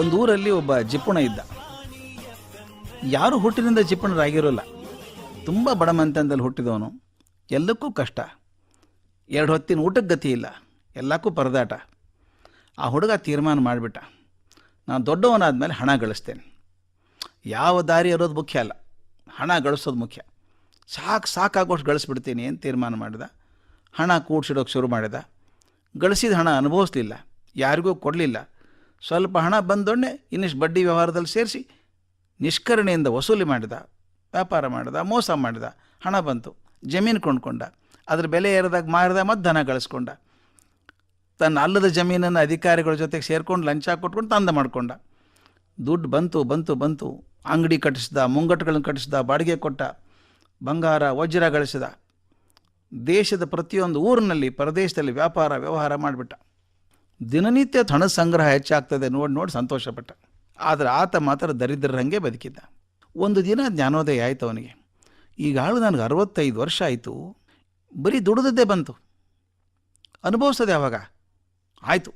ಒಂದು ಊರಲ್ಲಿ ಒಬ್ಬ ಜಿಪುಣ ಇದ್ದ. ಯಾರು ಹುಟ್ಟಿನಿಂದ ಜಿಪುಣರಾಗಿರೋಲ್ಲ. ತುಂಬ ಬಡಮಂತನದಲ್ಲಿ ಹುಟ್ಟಿದವನು. ಎಲ್ಲಕ್ಕೂ ಕಷ್ಟ, 2 ಹೊತ್ತಿನ ಊಟಕ್ಕೆ ಗತಿ ಇಲ್ಲ, ಎಲ್ಲಕ್ಕೂ ಪರದಾಟ. ಆ ಹುಡುಗ ತೀರ್ಮಾನ ಮಾಡಿಬಿಟ್ಟ, ನಾನು ದೊಡ್ಡವನಾದ್ಮೇಲೆ ಹಣ ಗಳಿಸ್ತೇನೆ. ಯಾವ ದಾರಿ ಇರೋದು ಮುಖ್ಯ ಅಲ್ಲ, ಹಣ ಗಳಿಸೋದು ಮುಖ್ಯ. ಸಾಕಾಗೋಷ್ಟು ಗಳಿಸ್ಬಿಡ್ತೀನಿ ಅಂತ ತೀರ್ಮಾನ ಮಾಡಿದ. ಹಣ ಕೂಡ್ಸಿಡೋಕೆ ಶುರು ಮಾಡಿದ. ಗಳಿಸಿದ ಹಣ ಅನುಭವಿಸ್ಲಿಲ್ಲ, ಯಾರಿಗೂ ಕೊಡಲಿಲ್ಲ. ಸ್ವಲ್ಪ ಹಣ ಬಂದೊಡನೆ ಇನ್ನಿಷ್ಟು ಬಡ್ಡಿ ವ್ಯವಹಾರದಲ್ಲಿ ಸೇರಿಸಿ ನಿಷ್ಕರಣೆಯಿಂದ ವಸೂಲಿ ಮಾಡಿದ, ವ್ಯಾಪಾರ ಮಾಡಿದ, ಮೋಸ ಮಾಡಿದ. ಹಣ ಬಂತು, ಜಮೀನು ಕೊಂಡ್ಕೊಂಡ, ಅದ್ರ ಬೆಲೆ ಏರಿದಾಗ ಮಾರಿದ, ಮತ್ತು ಧನ ಗಳಿಸ್ಕೊಂಡ. ತನ್ನ ಅಲ್ಲದ ಜಮೀನನ್ನು ಅಧಿಕಾರಿಗಳ ಜೊತೆಗೆ ಸೇರ್ಕೊಂಡು ಲಂಚ ಕೊಟ್ಕೊಂಡು ತಂದ ಮಾಡಿಕೊಂಡ. ದುಡ್ಡು ಬಂತು. ಅಂಗಡಿ ಕಟ್ಟಿಸಿದ, ಮುಂಗಟ್ಟುಗಳನ್ನು ಕಟ್ಟಿಸಿದ, ಬಾಡಿಗೆ ಕೊಟ್ಟ, ಬಂಗಾರ ವಜ್ರ ಗಳಿಸಿದ. ದೇಶದ ಪ್ರತಿಯೊಂದು ಊರಿನಲ್ಲಿ ಪರದೇಶದಲ್ಲಿ ವ್ಯಾಪಾರ ವ್ಯವಹಾರ ಮಾಡಿಬಿಟ್ಟ. ದಿನನಿತ್ಯ ಹಣ ಸಂಗ್ರಹ ಹೆಚ್ಚಾಗ್ತದೆ ನೋಡಿ ಸಂತೋಷಪಟ್ಟ. ಆದರೆ ಆತ ಮಾತ್ರ ದರಿದ್ರರಂಗೆ ಬದುಕಿದ್ದ. ಒಂದು ದಿನ ಜ್ಞಾನೋದಯ ಆಯಿತು ಅವನಿಗೆ. ಈಗಾಳು ನನಗೆ 65 ವರ್ಷ ಆಯಿತು, ಬರೀ ದುಡಿದದ್ದೇ ಬಂತು, ಅನುಭವಿಸೋದು ಯಾವಾಗ? ಆಯಿತು,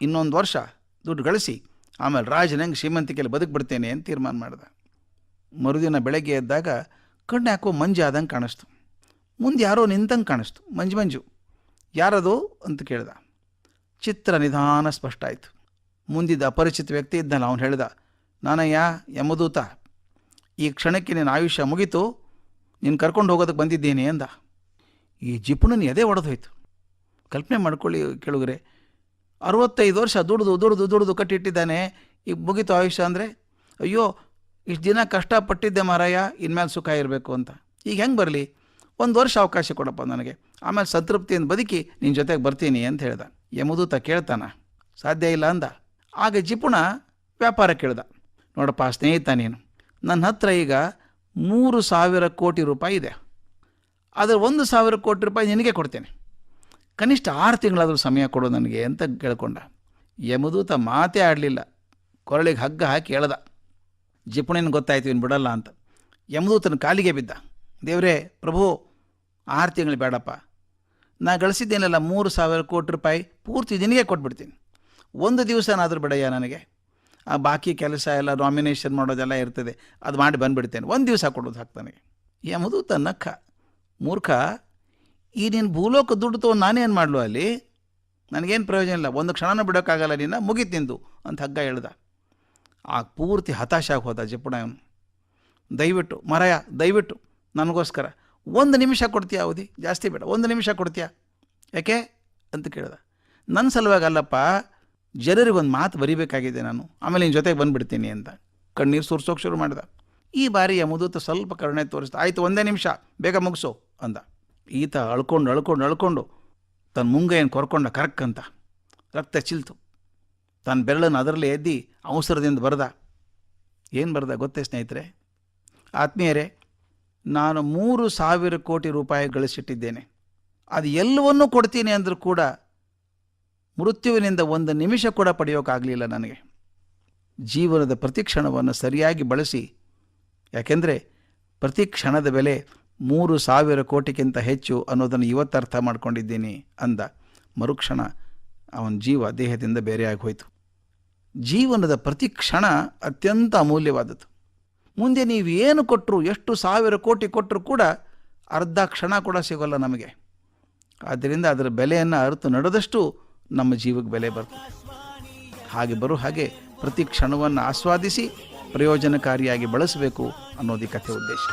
ಇನ್ನೊಂದು ವರ್ಷ ದುಡ್ಡು ಗಳಿಸಿ ಆಮೇಲೆ ರಾಜನಂಗೆ ಶ್ರೀಮಂತಿಕೆಯಲ್ಲಿ ಬದುಕಿಬಿಡ್ತೇನೆ ಅಂತ ತೀರ್ಮಾನ ಮಾಡಿದ. ಮರುದಿನ ಬೆಳಗ್ಗೆ ಎದ್ದಾಗ ಕಣ್ಣು ಯಾಕೋ ಮಂಜು ಆದಂಗೆ ಕಾಣಿಸ್ತು. ಮುಂದೆ ಯಾರೋ ನಿಂತಂಗೆ ಕಾಣಿಸ್ತು, ಮಂಜು. ಯಾರದು ಅಂತ ಕೇಳ್ದ. ಚಿತ್ರ ನಿಧಾನ ಸ್ಪಷ್ಟ ಆಯಿತು. ಮುಂದಿದ್ದ ಅಪರಿಚಿತ ವ್ಯಕ್ತಿ ಇದ್ದಲ್ಲ, ಅವನು ಹೇಳ್ದ, ನಾನಯ್ಯ ಯಮದೂತ, ಈ ಕ್ಷಣಕ್ಕೆ ನಿನ್ನ ಆಯುಷ್ಯ ಮುಗೀತು, ನೀನು ಕರ್ಕೊಂಡು ಹೋಗೋದಕ್ಕೆ ಬಂದಿದ್ದೀನಿ ಅಂದ. ಈ ಜಿಪುಣನ ಎದೆ ಒಡೆದೋಯ್ತು. ಕಲ್ಪನೆ ಮಾಡ್ಕೊಳ್ಳಿ ಕೇಳುಗರೆ, 65 ವರ್ಷ ದುಡ್ದು ಕಟ್ಟಿಟ್ಟಿದ್ದಾನೆ, ಈಗ ಮುಗೀತು ಆಯುಷ್ಯ ಅಂದರೆ, ಅಯ್ಯೋ ಇಷ್ಟು ದಿನ ಕಷ್ಟಪಟ್ಟಿದ್ದೆ ಮಾರಾಯ, ಇನ್ಮೇಲೆ ಸುಖ ಇರಬೇಕು ಅಂತ. ಈಗ ಹೆಂಗೆ ಬರಲಿ? 1 ವರ್ಷ ಅವಕಾಶ ಕೊಡಪ್ಪ ನನಗೆ, ಆಮೇಲೆ ಸಂತೃಪ್ತಿಯಿಂದ ಬದುಕಿ ನಿನ್ನ ಜೊತೆಗೆ ಬರ್ತೀನಿ ಅಂತ ಹೇಳ್ದ. ಯಮದೂತ ಕೇಳ್ತಾನ, ಸಾಧ್ಯ ಇಲ್ಲ ಅಂದ. ಆಗ ಜಿಪುಣ ವ್ಯಾಪಾರ ಕೇಳ್ದ, ನೋಡಪ್ಪ ಸ್ನೇಹಿತ, ನೀನು ನನ್ನ ಹತ್ರ ಈಗ 3,000 ಕೋಟಿ ರೂಪಾಯಿ ಇದೆ, ಅದರ 1,000 ಕೋಟಿ ರೂಪಾಯಿ ನಿನಗೆ ಕೊಡ್ತೇನೆ, ಕನಿಷ್ಠ 6 ತಿಂಗಳಾದರೂ ಸಮಯ ಕೊಡು ನನಗೆ ಅಂತ ಕೇಳ್ಕೊಂಡ. ಯಮದೂತ ಮಾತೇ ಆಡಲಿಲ್ಲ, ಕೊರಳಿಗೆ ಹಗ್ಗ ಹಾಕಿ ಎಳ್ದ. ಜಿಪುಣನ ಗೊತ್ತಾಯ್ತು ಇನ್ನು ಬಿಡಲ್ಲ ಅಂತ. ಯಮದೂತನ ಕಾಲಿಗೆ ಬಿದ್ದ, ದೇವರೇ ಪ್ರಭು, 6 ತಿಂಗಳು ಬೇಡಪ್ಪ, ನಾ ಗಳಿಸಿದ್ದೇನಲ್ಲ 3,000 ಕೋಟಿ ರೂಪಾಯಿ ಪೂರ್ತಿ ನಿನಗೆ ಕೊಟ್ಬಿಡ್ತೀನಿ, 1 ದಿವಸನಾದರೂ ಬಿಡಯ್ಯ ನನಗೆ. ಆ ಬಾಕಿ ಕೆಲಸ ಎಲ್ಲ ನಾಮಿನೇಷನ್ ಮಾಡೋದೆಲ್ಲ ಇರ್ತದೆ, ಅದು ಮಾಡಿ ಬಂದುಬಿಡ್ತೇನೆ, 1 ದಿವಸ ಕೊಡೋದು ಸಾಕು ನನಗೆ. ಯಮದೂತ ನಕ್ಕ, ಮೂರ್ಖ, ಈ ನೀನು ಭೂಲೋಕ ದುಡ್ಡು ತೊಗೊಂಡು ನಾನೇನು ಮಾಡಲು ಅಲ್ಲಿ? ನನಗೇನು ಪ್ರಯೋಜನ ಇಲ್ಲ, 1 ಕ್ಷಣನೂ ಬಿಡೋಕ್ಕಾಗಲ್ಲ ನಿನ್ನ, ಮುಗೀತು ನಿಂದು ಅಂತ ಹಗ್ಗ ಹೇಳ್ದ. ಆಗ ಪೂರ್ತಿ ಹತಾಶಾಗಿ ಹೋದ ಜಿಪುಣ. ಅವನು ದಯವಿಟ್ಟು ನನಗೋಸ್ಕರ 1 ನಿಮಿಷ ಕೊಡ್ತೀಯಾ ಅವಧಿ, ಜಾಸ್ತಿ ಬೇಡ, 1 ನಿಮಿಷ ಕೊಡ್ತೀಯಾ, ಯಾಕೆ ಅಂತ ಕೇಳ್ದ. ನನ್ನ ಸಲುವಾಗಿ ಅಲ್ಲಪ್ಪ, ಜನರಿಗೊಂದು ಮಾತು ಬರಿಬೇಕಾಗಿದೆ ನಾನು, ಆಮೇಲೆ ನಿನ್ನ ಜೊತೆಗೆ ಬಂದುಬಿಡ್ತೀನಿ ಅಂತ ಕಣ್ಣೀರು ಸುರಿಸೋಕೆ ಶುರು ಮಾಡ್ದ. ಈ ಬಾರಿ ಯಮದೂತ ಸ್ವಲ್ಪ ಕರುಣೆ ತೋರಿಸ್ದ. ಆಯಿತು, 1 ನಿಮಿಷ, ಬೇಗ ಮುಗಿಸೋ ಅಂದ. ಈತ ಅಳ್ಕೊಂಡು ತನ್ನ ಮುಂಗೈಯನ್ನು ಕೊರ್ಕೊಂಡ, ಕರಕ್ಕಂತ ರಕ್ತ ಚಿಲ್ತು. ತನ್ನ ಬೆರಳನ್ನು ಅದರಲ್ಲೇ ಎದ್ದಿ ಅವಸರದಿಂದ ಬರೆದ. ಏನು ಬರೆದ ಗೊತ್ತೇ ಸ್ನೇಹಿತರೆ, ಆತ್ಮೀಯರೇ, ನಾನು 3,000 ಕೋಟಿ ರೂಪಾಯಿ ಗಳಿಸಿಟ್ಟಿದ್ದೇನೆ, ಅದು ಎಲ್ಲವನ್ನೂ ಕೊಡ್ತೀನಿ ಅಂದರೂ ಕೂಡ ಮೃತ್ಯುವಿನಿಂದ 1 ನಿಮಿಷ ಕೂಡ ಪಡೆಯೋಕ್ಕಾಗಲಿಲ್ಲ ನನಗೆ. ಜೀವನದ ಪ್ರತಿ ಕ್ಷಣವನ್ನು ಸರಿಯಾಗಿ ಬಳಸಿ, ಯಾಕೆಂದರೆ ಪ್ರತಿ ಕ್ಷಣದ ಬೆಲೆ 3,000 ಕೋಟಿಗಿಂತ ಹೆಚ್ಚು ಅನ್ನೋದನ್ನು ಇವತ್ತು ಅರ್ಥ ಮಾಡ್ಕೊಂಡಿದ್ದೀನಿ ಅಂದ. ಮರುಕ್ಷಣ ಅವನ ಜೀವ ದೇಹದಿಂದ ಬೇರೆಯಾಗಿ ಹೋಯಿತು. ಜೀವನದ ಪ್ರತಿ ಕ್ಷಣ ಅತ್ಯಂತ ಅಮೂಲ್ಯವಾದದ್ದು. ಮುಂದೆ ನೀವು ಏನು ಕೊಟ್ಟರು, ಎಷ್ಟು 1,000 ಕೋಟಿ ಕೊಟ್ಟರು ಕೂಡ ಅರ್ಧ ಕ್ಷಣ ಕೂಡ ಸಿಗೋಲ್ಲ ನಮಗೆ. ಆದ್ದರಿಂದ ಅದರ ಬೆಲೆಯನ್ನು ಅರಿತು ನಡೆದಷ್ಟು ನಮ್ಮ ಜೀವಕ್ಕೆ ಬೆಲೆ ಬರ್ತದೆ. ಹಾಗೆ ಪ್ರತಿ ಕ್ಷಣವನ್ನು ಆಸ್ವಾದಿಸಿ ಪ್ರಯೋಜನಕಾರಿಯಾಗಿ ಬಳಸಬೇಕು ಅನ್ನೋದು ಈ ಕಥೆ ಉದ್ದೇಶ.